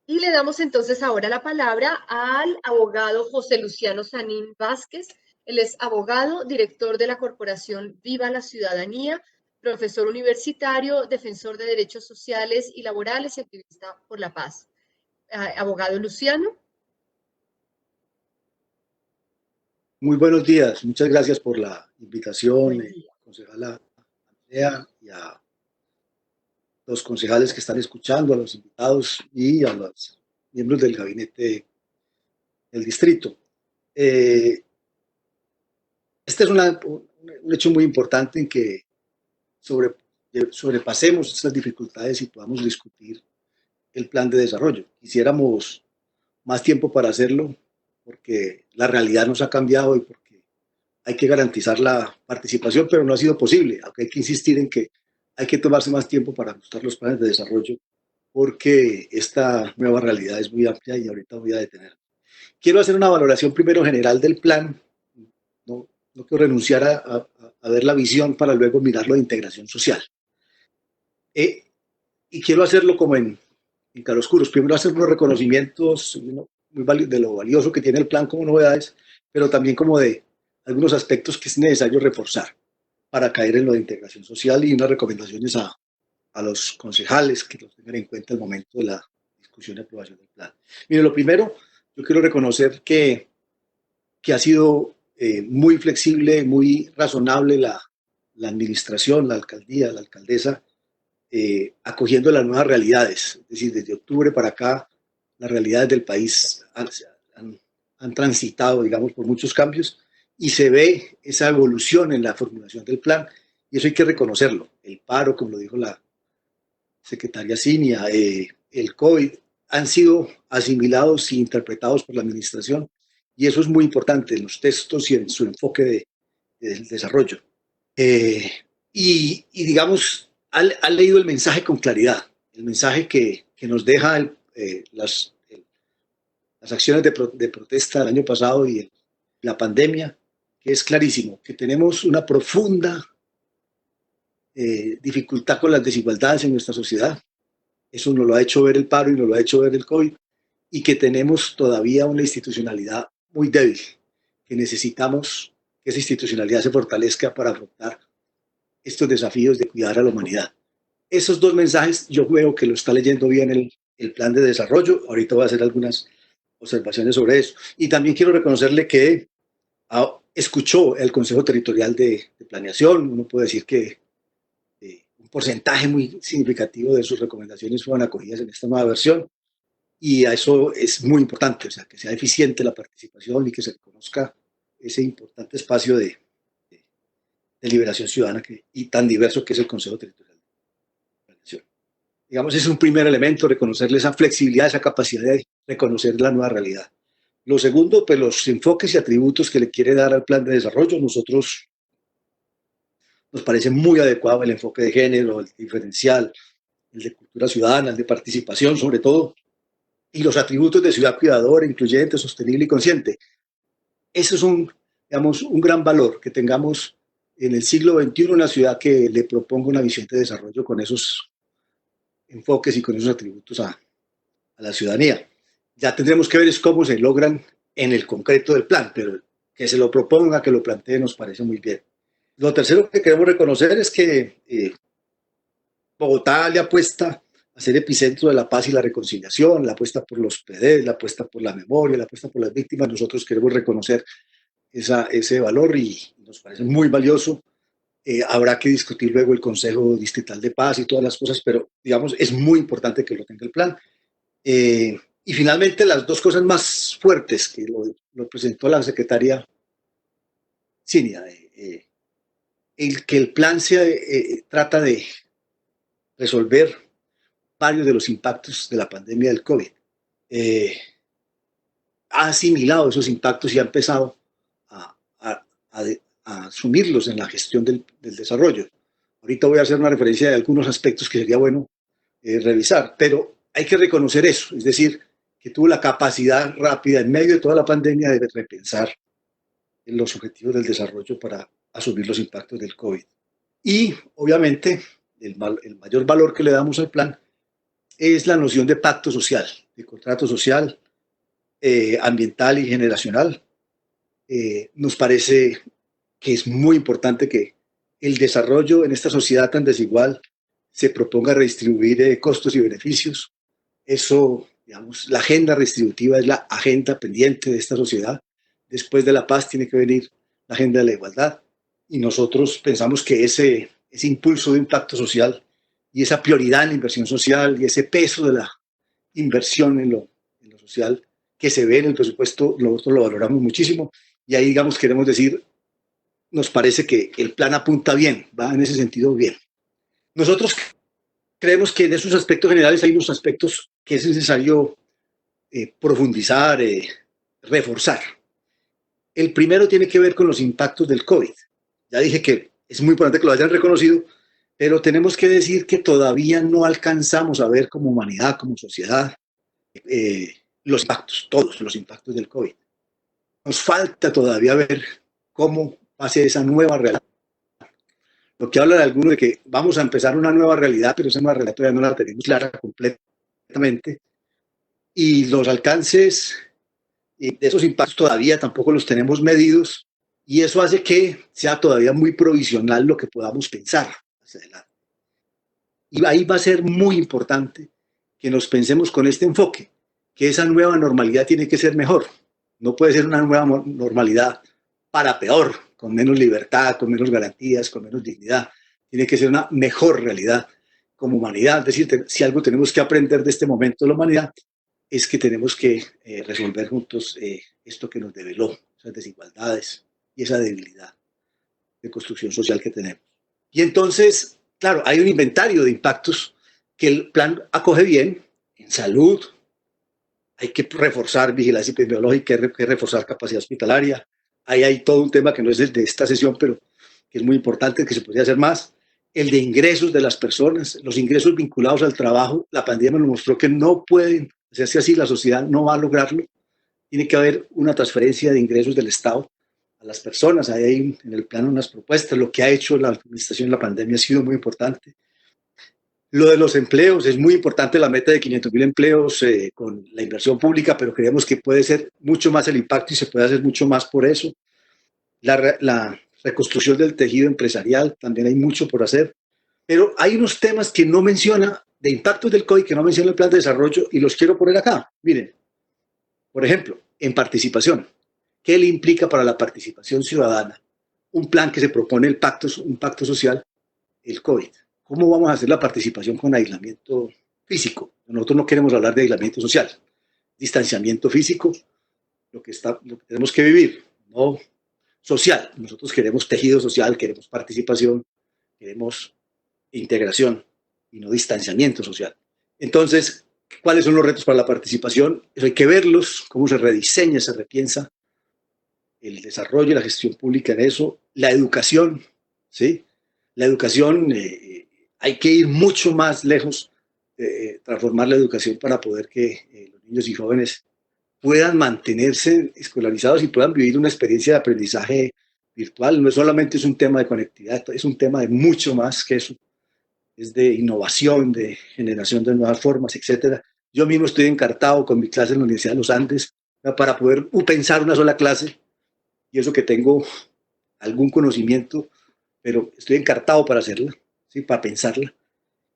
Y le damos entonces ahora la palabra al abogado José Luciano Sanín Vázquez. Él es abogado, director de la Corporación Viva la Ciudadanía, profesor universitario, defensor de derechos sociales y laborales y activista por la paz. Abogado Luciano. Muy buenos días, muchas gracias por la invitación, Buen día. concejala Andrea, y a los concejales que están escuchando, a los invitados y a los miembros del gabinete del distrito. Este es un hecho muy importante en que sobre, sobrepasemos estas dificultades y podamos discutir el plan de desarrollo. Quisiéramos más tiempo para hacerlo porque la realidad nos ha cambiado y porque hay que garantizar la participación, pero no ha sido posible, aunque hay que insistir en que hay que tomarse más tiempo para ajustar los planes de desarrollo, porque esta nueva realidad es muy amplia y ahorita voy a detener. Quiero hacer una valoración primero general del plan, no quiero renunciar a ver la visión para luego mirarlo de integración social. Y quiero hacerlo como en claroscuros. Primero hacer unos reconocimientos de lo valioso que tiene el plan como novedades, pero también como de algunos aspectos que es necesario reforzar para caer en lo de integración social y unas recomendaciones a los concejales que los tengan en cuenta al momento de la discusión y aprobación del plan. Mire, lo primero, yo quiero reconocer que ha sido muy flexible, muy razonable la administración, la alcaldía, la alcaldesa, acogiendo las nuevas realidades. Es decir, desde octubre para acá, las realidades del país han transitado, digamos, por muchos cambios y se ve esa evolución en la formulación del plan y eso hay que reconocerlo. El paro, como lo dijo la secretaria Cinia, el COVID, han sido asimilados e interpretados por la administración y eso es muy importante en los textos y en su enfoque del desarrollo. Eh, digamos, ha leído el mensaje con claridad, el mensaje que nos deja las acciones de protesta del año pasado y la pandemia, que es clarísimo, que tenemos una profunda dificultad con las desigualdades en nuestra sociedad. Eso nos lo ha hecho ver el paro y nos lo ha hecho ver el COVID, y que tenemos todavía una institucionalidad muy débil, que necesitamos que esa institucionalidad se fortalezca para afrontar estos desafíos de cuidar a la humanidad. Esos dos mensajes yo veo que lo está leyendo bien el plan de desarrollo. Ahorita voy a hacer algunas observaciones sobre eso. Y también quiero reconocerle que escuchó el Consejo Territorial de Planeación. Uno puede decir que un porcentaje muy significativo de sus recomendaciones fueron acogidas en esta nueva versión. Y eso es muy importante, o sea, que sea eficiente la participación y que se reconozca ese importante espacio de liberación ciudadana y tan diverso que es el Consejo Territorial. Digamos, es un primer elemento, reconocerle esa flexibilidad, esa capacidad de reconocer la nueva realidad. Lo segundo, pues los enfoques y atributos que le quiere dar al plan de desarrollo. Nosotros nos parece muy adecuado el enfoque de género, el diferencial, el de cultura ciudadana, el de participación sobre todo, y los atributos de ciudad cuidadora, incluyente, sostenible y consciente. Eso es digamos, un gran valor que tengamos en el siglo XXI una ciudad que le proponga una visión de desarrollo con esos enfoques y con esos atributos a la ciudadanía. Ya tendremos que ver es cómo se logran en el concreto del plan, pero que se lo proponga, que lo plantee, nos parece muy bien. Lo tercero que queremos reconocer es que Bogotá le apuesta a ser epicentro de la paz y la reconciliación, la apuesta por los PD, la apuesta por la memoria, la apuesta por las víctimas. Nosotros queremos reconocer ese valor y nos parece muy valioso. Habrá que discutir luego el Consejo Distrital de Paz y todas las cosas, pero digamos, es muy importante que lo tenga el plan. Y finalmente, las dos cosas más fuertes que lo presentó la secretaria Cinia, que el plan trata de resolver varios de los impactos de la pandemia del COVID. Ha asimilado esos impactos y ha empezado a, a, a, a asumirlos en la gestión del desarrollo. Ahorita voy a hacer una referencia de algunos aspectos que sería bueno revisar, pero hay que reconocer eso, es decir, que tuvo la capacidad rápida en medio de toda la pandemia de repensar en los objetivos del desarrollo para asumir los impactos del COVID. Y obviamente el mayor valor que le damos al plan es la noción de pacto social, de contrato social, ambiental y generacional. Nos parece que es muy importante que el desarrollo en esta sociedad tan desigual se proponga redistribuir costos y beneficios. Eso, digamos, la agenda redistributiva es la agenda pendiente de esta sociedad. Después de la paz tiene que venir la agenda de la igualdad. Y nosotros pensamos que ese impulso de impacto social y esa prioridad en la inversión social y ese peso de la inversión en lo social que se ve en el presupuesto, nosotros lo valoramos muchísimo. Y ahí, digamos, queremos decir, nos parece que el plan apunta bien, va en ese sentido bien. Nosotros creemos que en esos aspectos generales hay unos aspectos que es necesario profundizar, reforzar. El primero tiene que ver con los impactos del COVID. Ya dije que es muy importante que lo hayan reconocido, pero tenemos que decir que todavía no alcanzamos a ver como humanidad, como sociedad, los impactos, todos los impactos del COVID. Nos falta todavía ver cómo va a ser esa nueva realidad. Lo que habla de alguno de que vamos a empezar una nueva realidad, pero esa nueva realidad todavía no la tenemos clara completamente. Y los alcances de esos impactos todavía tampoco los tenemos medidos, y eso hace que sea todavía muy provisional lo que podamos pensar hacia adelante. Y ahí va a ser muy importante que nos pensemos con este enfoque, que esa nueva normalidad tiene que ser mejor. No puede ser una nueva normalidad para peor, con menos libertad, con menos garantías, con menos dignidad. Tiene que ser una mejor realidad como humanidad. Es decir, si algo tenemos que aprender de este momento de la humanidad, es que tenemos que resolver juntos esto que nos develó, esas desigualdades y esa debilidad de construcción social que tenemos. Y entonces, claro, hay un inventario de impactos que el plan acoge bien en salud. Hay que reforzar vigilancia epidemiológica, hay que reforzar capacidad hospitalaria. Ahí hay todo un tema que no es el de esta sesión, pero que es muy importante, que se podría hacer más. El de ingresos de las personas, los ingresos vinculados al trabajo. La pandemia nos mostró que no pueden hacerse así, la sociedad no va a lograrlo. Tiene que haber una transferencia de ingresos del Estado a las personas. Ahí hay en el plano unas propuestas. Lo que ha hecho la administración de la pandemia ha sido muy importante. Lo de los empleos, es muy importante la meta de 500.000 empleos con la inversión pública, pero creemos que puede ser mucho más el impacto y se puede hacer mucho más por eso. La reconstrucción del tejido empresarial, también hay mucho por hacer, pero hay unos temas que no menciona, de impactos del COVID, que no menciona el plan de desarrollo, y los quiero poner acá. Miren, por ejemplo, en participación. ¿Qué le implica para la participación ciudadana un plan que se propone un pacto social, el COVID? ¿Cómo vamos a hacer la participación con aislamiento físico? Nosotros no queremos hablar de aislamiento social, distanciamiento físico, lo que tenemos que vivir, no social. Nosotros queremos tejido social, queremos participación, queremos integración y no distanciamiento social. Entonces, ¿cuáles son los retos para la participación? Eso hay que verlos, cómo se rediseña, se repiensa el desarrollo y la gestión pública en eso, la educación, ¿sí? La educación, hay que ir mucho más lejos, transformar la educación para poder que los niños y jóvenes puedan mantenerse escolarizados y puedan vivir una experiencia de aprendizaje virtual. No solamente es un tema de conectividad, es un tema de mucho más que eso. Es de innovación, de generación de nuevas formas, etcétera. Yo mismo estoy encartado con mi clase en la Universidad de los Andes para poder pensar una sola clase, y eso que tengo algún conocimiento, pero estoy encartado para hacerla, ¿sí? Para pensarla.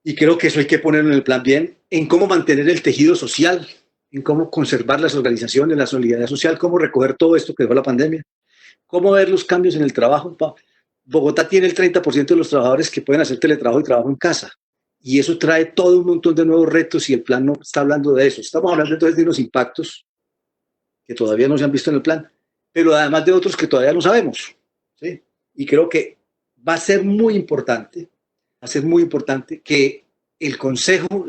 Y creo que eso hay que ponerlo en el plan bien, en cómo mantener el tejido social, en cómo conservar las organizaciones, la solidaridad social, cómo recoger todo esto que dejó la pandemia, cómo ver los cambios en el trabajo. Bogotá tiene el 30% de los trabajadores que pueden hacer teletrabajo y trabajo en casa. Y eso trae todo un montón de nuevos retos y el plan no está hablando de eso. Estamos hablando entonces de unos impactos que todavía no se han visto en el plan, pero además de otros que todavía no sabemos, ¿sí? Y creo que va a ser muy importante que el Consejo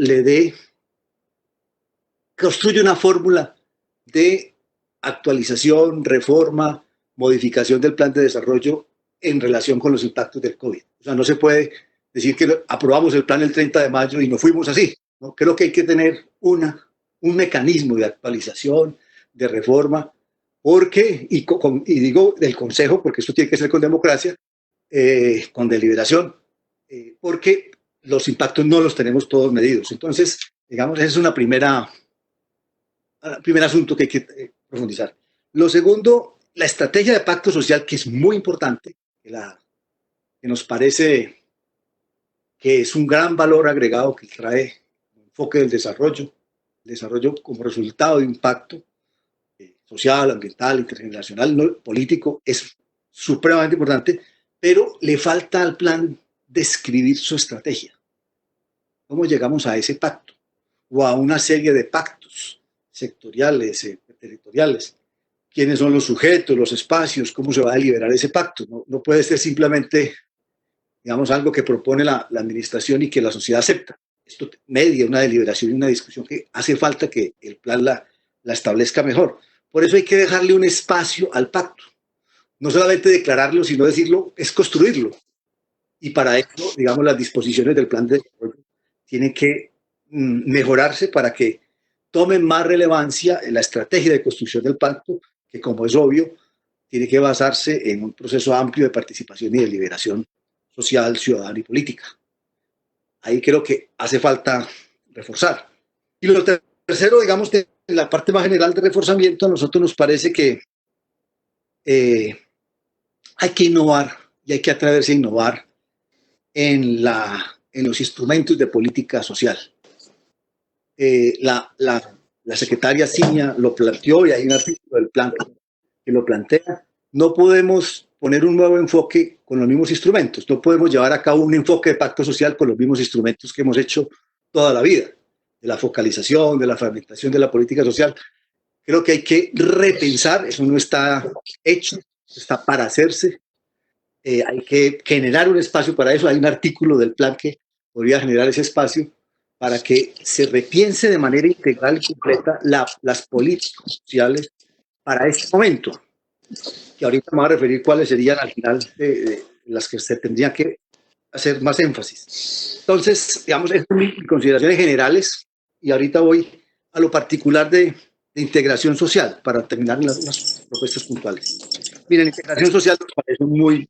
construya una fórmula de actualización, reforma, modificación del plan de desarrollo en relación con los impactos del COVID. O sea, no se puede decir que aprobamos el plan el 30 de mayo y no fuimos así, ¿no? Creo que hay que tener un mecanismo de actualización, de reforma, porque, y digo del Consejo, porque esto tiene que ser con democracia, con deliberación, porque los impactos no los tenemos todos medidos. Entonces, Digamos, ese es primer asunto que hay que profundizar. Lo segundo, la estrategia de pacto social, que es muy importante, que nos parece que es un gran valor agregado que trae el enfoque del desarrollo, el desarrollo como resultado de un pacto social, ambiental, intergeneracional, no, político, es supremamente importante, pero le falta al plan describir su estrategia. ¿Cómo llegamos a ese pacto? O a una serie de pactos sectoriales, territoriales. ¿Quiénes son los sujetos, los espacios? ¿Cómo se va a deliberar ese pacto? No, no puede ser simplemente, digamos, algo que propone la administración y que la sociedad acepta. Esto media una deliberación y una discusión que hace falta que el plan la establezca mejor. Por eso hay que dejarle un espacio al pacto. No solamente declararlo, sino decirlo, es construirlo. Y para eso, digamos, las disposiciones del plan de desarrollo tienen que mejorarse para que tomen más relevancia en la estrategia de construcción del pacto, que como es obvio, tiene que basarse en un proceso amplio de participación y deliberación social, ciudadana y política. Ahí creo que hace falta reforzar. Y lo tercero, digamos, de la parte más general de reforzamiento, a nosotros nos parece que hay que innovar y hay que atreverse a innovar en los instrumentos de política social. La secretaria Ciña lo planteó y hay un artículo del plan que lo plantea. No podemos poner un nuevo enfoque con los mismos instrumentos, no podemos llevar a cabo un enfoque de pacto social con los mismos instrumentos que hemos hecho toda la vida, de la focalización, de la fragmentación de la política social. Creo que hay que repensar, eso no está hecho, está para hacerse. Hay que generar un espacio para eso. Hay un artículo del plan que podría generar ese espacio para que se repiense de manera integral y completa las políticas sociales para este momento, que ahorita me voy a referir cuáles serían al final de las que se tendría que hacer más énfasis. Entonces, digamos, estas son mis consideraciones generales y ahorita voy a lo particular de integración social para terminar las propuestas puntuales. Miren, la integración social nos parece muy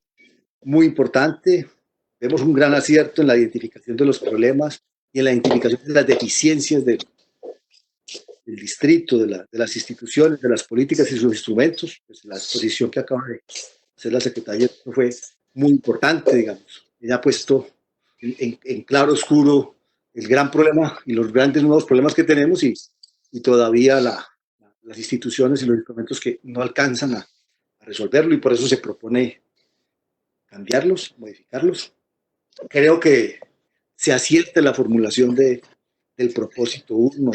importante. Vemos un gran acierto en la identificación de los problemas y en la identificación de las deficiencias del distrito, de las instituciones, de las políticas y sus instrumentos. Pues la exposición que acaba de hacer la secretaria fue muy importante, digamos. Ella ha puesto en claro oscuro el gran problema y los grandes nuevos problemas que tenemos y todavía las instituciones y los instrumentos que no alcanzan a resolverlo y por eso se propone cambiarlos, modificarlos. Creo que se acierta la formulación del propósito 1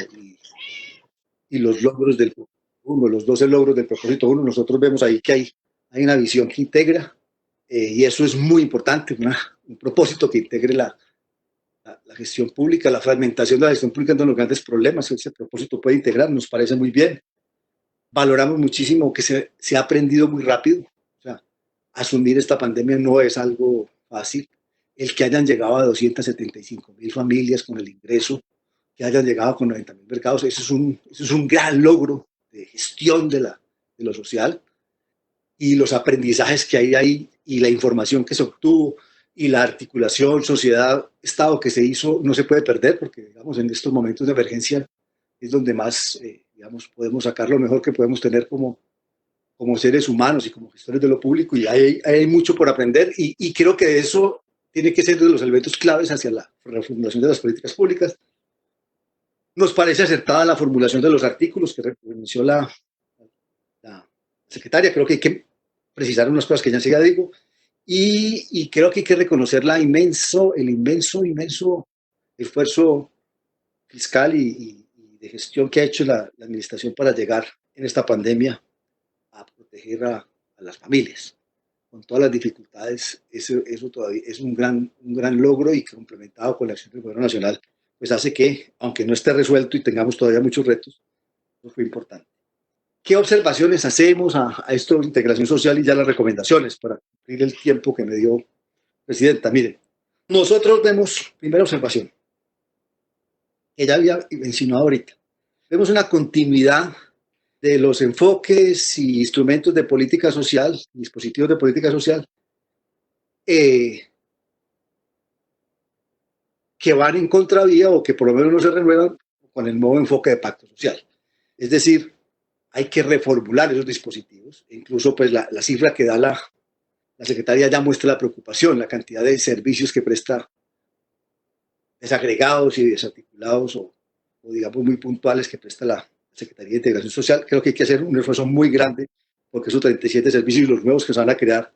y los logros del propósito 1, los 12 logros del propósito 1. Nosotros vemos ahí que hay una visión que integra y eso es muy importante, un propósito que integre la gestión pública, la fragmentación de la gestión pública es uno de los grandes problemas. Ese propósito puede integrar, nos parece muy bien. Valoramos muchísimo que se ha aprendido muy rápido. O sea, asumir esta pandemia no es algo fácil. El que hayan llegado a 275.000 familias con el ingreso, que hayan llegado con 90.000 mercados, eso es un gran logro de gestión de lo social y los aprendizajes que hay ahí y la información que se obtuvo y la articulación sociedad-estado que se hizo no se puede perder porque, digamos, en estos momentos de emergencia es donde más, digamos, podemos sacar lo mejor que podemos tener como seres humanos y como gestores de lo público y hay mucho por aprender y creo que eso tiene que ser de los elementos claves hacia la reformulación de las políticas públicas. Nos parece acertada la formulación de los artículos que mencionó la secretaria. Creo que hay que precisar unas cosas que ya enseguida digo y creo que hay que reconocer el inmenso esfuerzo fiscal y de gestión que ha hecho la administración para llegar en esta pandemia a proteger a las familias. Con todas las dificultades, eso todavía es un gran logro y complementado con la acción del Gobierno Nacional, pues hace que, aunque no esté resuelto y tengamos todavía muchos retos, eso fue importante. ¿Qué observaciones hacemos a esto de integración social y ya las recomendaciones para cumplir el tiempo que me dio Presidenta? Miren, nosotros vemos, primera observación, que ya había mencionado ahorita, vemos una continuidad de los enfoques y instrumentos de política social, dispositivos de política social, que van en contravía o que por lo menos no se renuevan con el nuevo enfoque de pacto social. Es decir, hay que reformular esos dispositivos. Incluso pues, la cifra que da la Secretaría ya muestra la preocupación, la cantidad de servicios que presta desagregados y desarticulados o digamos muy puntuales que presta la Secretaría de Integración Social. Creo que hay que hacer un esfuerzo muy grande porque esos 37 servicios y los nuevos que se van a crear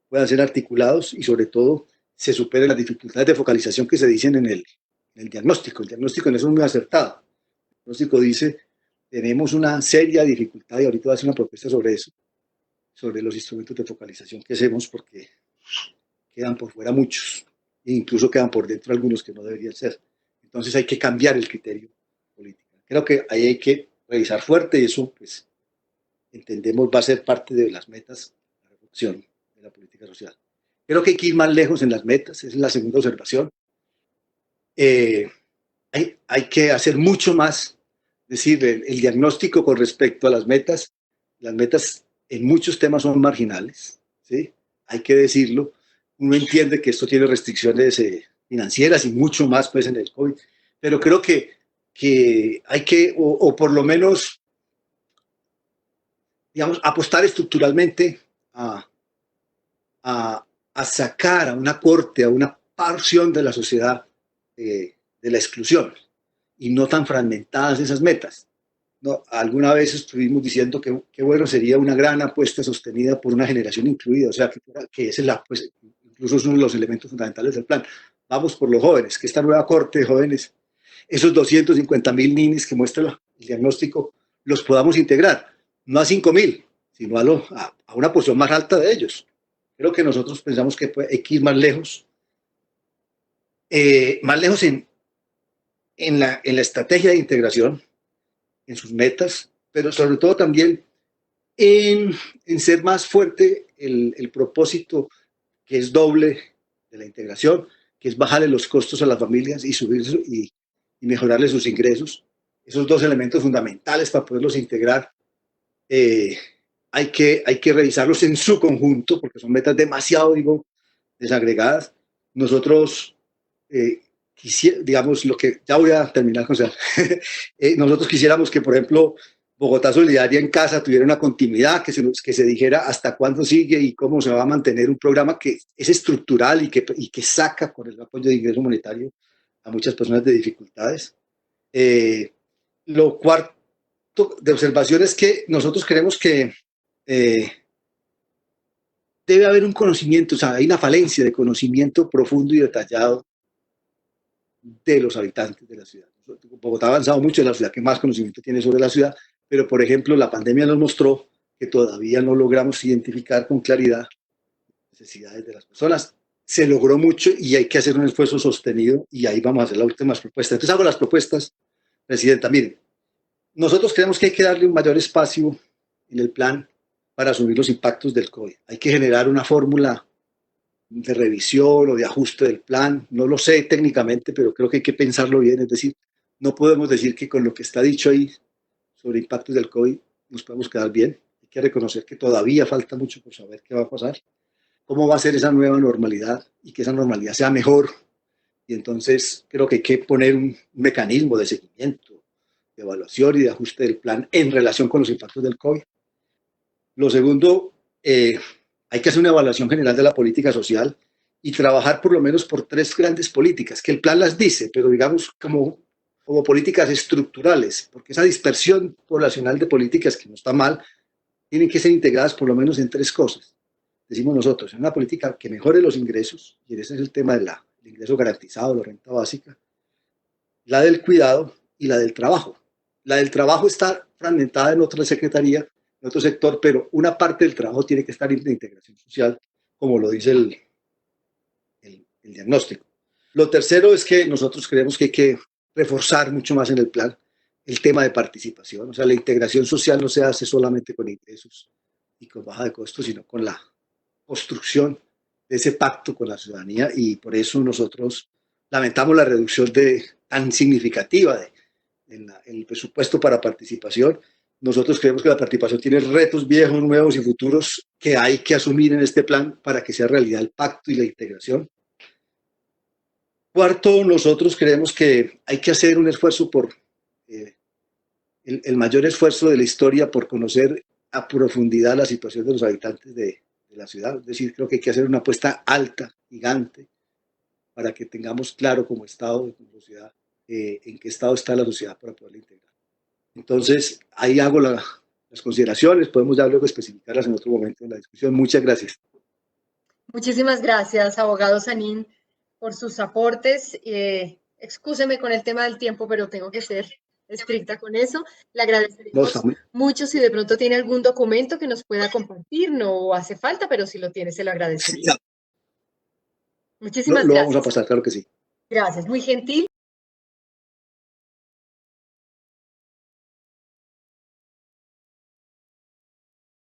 puedan ser articulados y sobre todo se superen las dificultades de focalización que se dicen en el diagnóstico. El diagnóstico en eso es muy acertado. El diagnóstico dice, tenemos una seria dificultad y ahorita voy a hacer una propuesta sobre eso, sobre los instrumentos de focalización que hacemos porque quedan por fuera muchos e incluso quedan por dentro algunos que no deberían ser. Entonces hay que cambiar el criterio político. Creo que ahí hay que revisar fuerte y eso pues entendemos va a ser parte de las metas de la reflexión de la política social. Creo que hay que ir más lejos en las metas, esa es la segunda observación. Hay que hacer mucho más, es decir, el diagnóstico con respecto a las metas en muchos temas son marginales, ¿sí? Hay que decirlo. Uno entiende que esto tiene restricciones financieras y mucho más pues en el COVID, pero creo que hay que, o por lo menos, digamos, apostar estructuralmente a sacar a una corte, a una porción de la sociedad de la exclusión y no tan fragmentadas esas metas. No, alguna vez estuvimos diciendo que bueno sería una gran apuesta sostenida por una generación incluida, o sea, que ese es pues, incluso es uno de los elementos fundamentales del plan. Vamos por los jóvenes, que esta nueva corte de jóvenes, esos 250.000 niños que muestra el diagnóstico, los podamos integrar, no a 5.000, sino a una porción más alta de ellos. Creo que nosotros pensamos que hay que ir más lejos en la estrategia de integración, en sus metas, pero sobre todo también en ser más fuerte el propósito que es doble de la integración, que es bajarle los costos a las familias y subir y mejorarle sus ingresos. Esos dos elementos fundamentales para poderlos integrar, hay que revisarlos en su conjunto, porque son metas demasiado, desagregadas. Nosotros, digamos, lo que ya voy a terminar con eso. Nosotros quisiéramos que, por ejemplo, Bogotá Solidaria en Casa tuviera una continuidad, que se dijera hasta cuándo sigue y cómo se va a mantener un programa que es estructural y que saca con el apoyo de ingreso monetario a muchas personas de dificultades. Lo cuarto de observación es que nosotros creemos que debe haber un conocimiento, o sea, hay una falencia de conocimiento profundo y detallado de los habitantes de la ciudad. Bogotá ha avanzado mucho, es la ciudad que más conocimiento tiene sobre la ciudad, pero por ejemplo la pandemia nos mostró que todavía no logramos identificar con claridad las necesidades de las personas. Se logró mucho y hay que hacer un esfuerzo sostenido y ahí vamos a hacer las últimas propuestas. Entonces hago las propuestas, Presidenta. Miren, nosotros creemos que hay que darle un mayor espacio en el plan para asumir los impactos del COVID. Hay que generar una fórmula de revisión o de ajuste del plan, no lo sé técnicamente, pero creo que hay que pensarlo bien, es decir, no podemos decir que con lo que está dicho ahí sobre impactos del COVID nos podemos quedar bien, hay que reconocer que todavía falta mucho por saber qué va a pasar, cómo va a ser esa nueva normalidad y que esa normalidad sea mejor, y entonces creo que hay que poner un mecanismo de seguimiento, de evaluación y de ajuste del plan en relación con los impactos del COVID. Lo segundo, hay que hacer una evaluación general de la política social y trabajar por lo menos por 3 grandes políticas, que el plan las dice, pero digamos como políticas estructurales, porque esa dispersión poblacional de políticas, que no está mal, tienen que ser integradas por lo menos en 3 cosas. Decimos nosotros, en una política que mejore los ingresos, y ese es el tema del ingreso garantizado, la renta básica, la del cuidado y la del trabajo. La del trabajo está fragmentada en otra secretaría, en otro sector, pero una parte del trabajo tiene que estar en la integración social, como lo dice el diagnóstico. Lo tercero es que nosotros creemos que hay que reforzar mucho más en el plan el tema de participación. O sea, la integración social no se hace solamente con ingresos y con baja de costos, sino con la construcción de ese pacto con la ciudadanía, y por eso nosotros lamentamos la reducción tan significativa en el presupuesto para participación. Nosotros creemos que la participación tiene retos viejos, nuevos y futuros que hay que asumir en este plan para que sea realidad el pacto y la integración. Cuarto, nosotros creemos que hay que hacer un esfuerzo por el mayor esfuerzo de la historia por conocer a profundidad la situación de los habitantes de la ciudad. Es decir, creo que hay que hacer una apuesta alta, gigante, para que tengamos claro como Estado, como sociedad, en qué estado está la sociedad para poderla integrar. Entonces, ahí hago las consideraciones, podemos ya luego especificarlas en otro momento en la discusión. Muchas gracias. Muchísimas gracias, abogado Sanín, por sus aportes. Excúseme con el tema del tiempo, pero tengo que ser estricta con eso. Le agradeceríamos mucho si de pronto tiene algún documento que nos pueda compartir. No hace falta, pero si lo tiene, se lo agradecería. Muchísimas Lo gracias. vamos a pasar, claro que sí. Gracias, muy gentil.